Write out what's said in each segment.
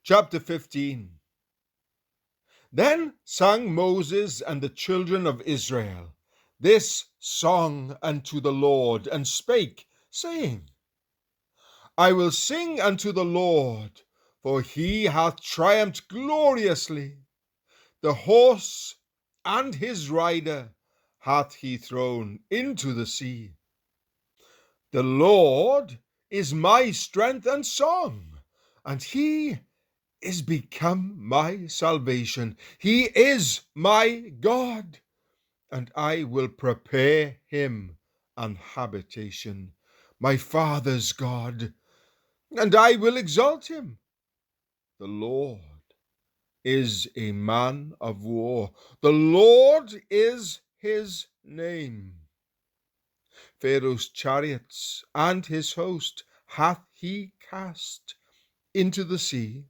Chapter 15. Then sang Moses and the children of Israel this song unto the Lord, and spake, saying, I will sing unto the Lord, for he hath triumphed gloriously. The horse and his rider hath he thrown into the sea. The Lord is my strength and song, and he is become my salvation. He is my God, and I will prepare him an habitation, my father's God, and I will exalt him. The Lord is a man of war. The Lord is his name. Pharaoh's chariots and his host hath he cast into the sea.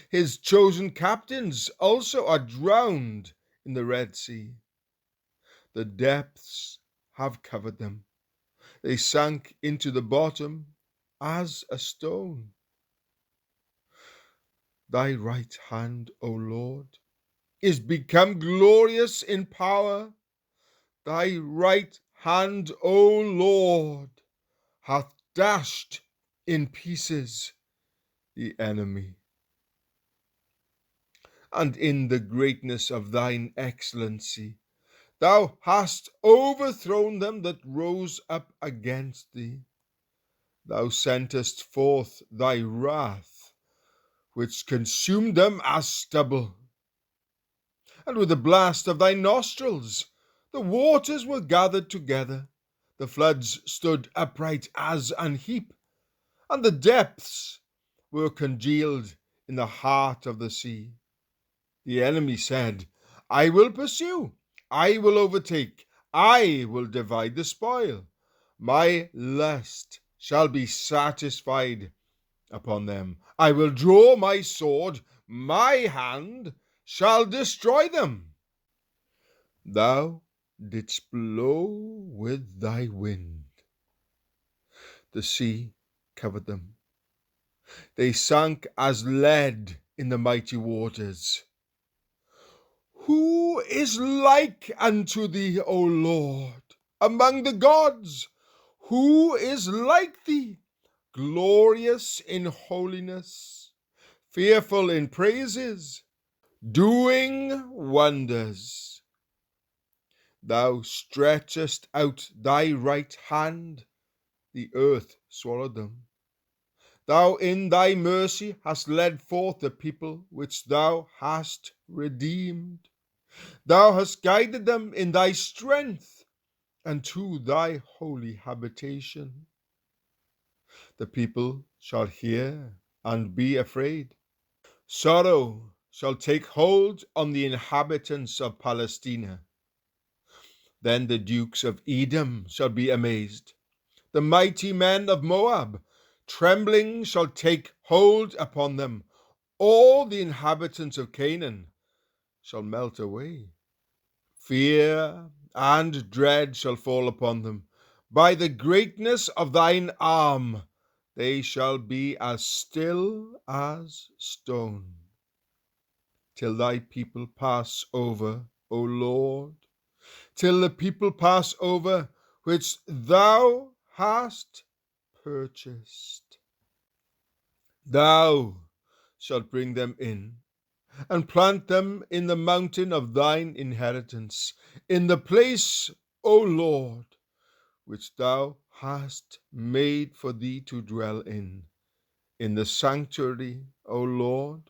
His chosen captains also are drowned in the Red Sea. The depths have covered them. They sank into the bottom as a stone. Thy right hand, O Lord, is become glorious in power. Thy right hand, O Lord, hath dashed in pieces the enemy. And in the greatness of thine excellency, thou hast overthrown them that rose up against thee. Thou sentest forth thy wrath, which consumed them as stubble. And with the blast of thy nostrils, the waters were gathered together. The floods stood upright as an heap, and the depths were congealed in the heart of the sea. The enemy said, I will pursue, I will overtake, I will divide the spoil. My lust shall be satisfied upon them. I will draw my sword, my hand shall destroy them. Thou didst blow with thy wind. The sea covered them. They sank as lead in the mighty waters. Who is like unto thee, O Lord, among the gods? Who is like thee, glorious in holiness, fearful in praises, doing wonders? Thou stretchest out thy right hand, the earth swallowed them. Thou in thy mercy hast led forth the people which thou hast redeemed. Thou hast guided them in thy strength unto thy holy habitation. The people shall hear and be afraid. Sorrow shall take hold on the inhabitants of Palestina. Then the dukes of Edom shall be amazed. The mighty men of Moab, trembling, shall take hold upon them. All the inhabitants of Canaan shall melt away. Fear and dread shall fall upon them. By the greatness of thine arm, they shall be as still as stone, till thy people pass over, O Lord, till the people pass over which thou hast purchased. Thou shalt bring them in, and plant them in the mountain of thine inheritance, in the place, O Lord, which thou hast made for thee to dwell in the sanctuary, O Lord,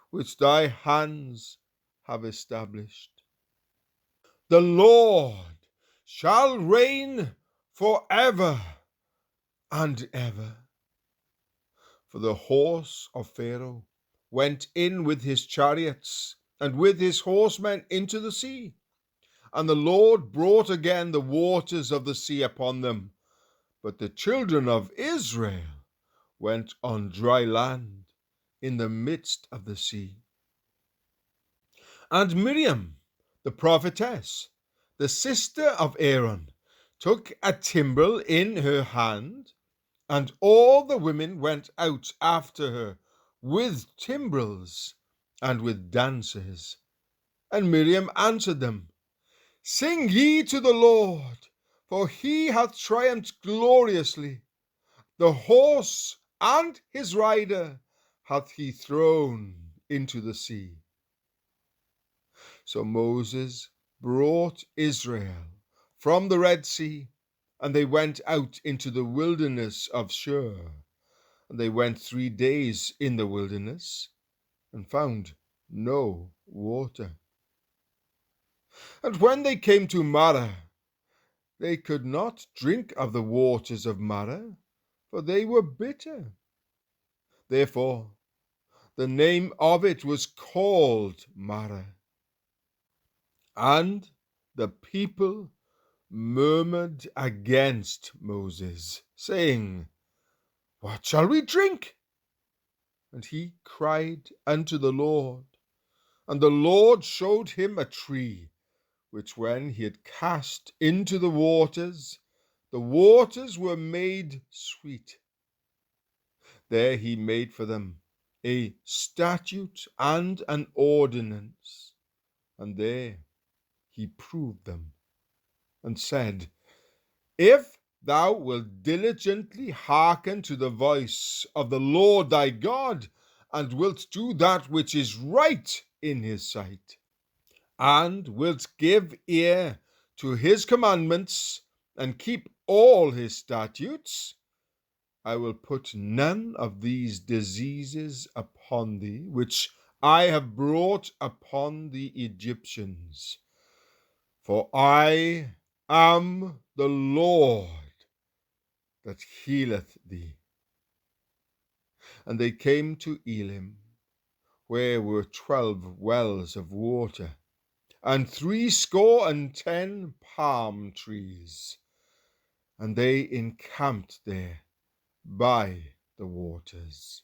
which thy hands have established. The Lord shall reign forever and ever. For the horse of Pharaoh went in with his chariots and with his horsemen into the sea, and the Lord brought again the waters of the sea upon them. But the children of Israel went on dry land in the midst of the sea. And Miriam, the prophetess, the sister of Aaron, took a timbrel in her hand, and all the women went out after her with timbrels and with dances. And Miriam answered them, Sing ye to the Lord, for he hath triumphed gloriously. The horse and his rider hath he thrown into the sea. So Moses brought Israel from the Red Sea, and they went out into the wilderness of Shur. And they went 3 days in the wilderness, and found no water. And when they came to Marah, they could not drink of the waters of Marah, for they were bitter. Therefore the name of it was called Marah. And the people murmured against Moses, saying, What shall we drink? And he cried unto the Lord, and the Lord showed him a tree, which when he had cast into the waters were made sweet. There he made for them a statute and an ordinance, and there he proved them, and said, If thou wilt diligently hearken to the voice of the Lord thy God, and wilt do that which is right in his sight, and wilt give ear to his commandments, and keep all his statutes, I will put none of these diseases upon thee, which I have brought upon the Egyptians. For I am the Lord that healeth thee. And they came to Elim, where were 12 wells of water, and 70 palm trees, and they encamped there by the waters.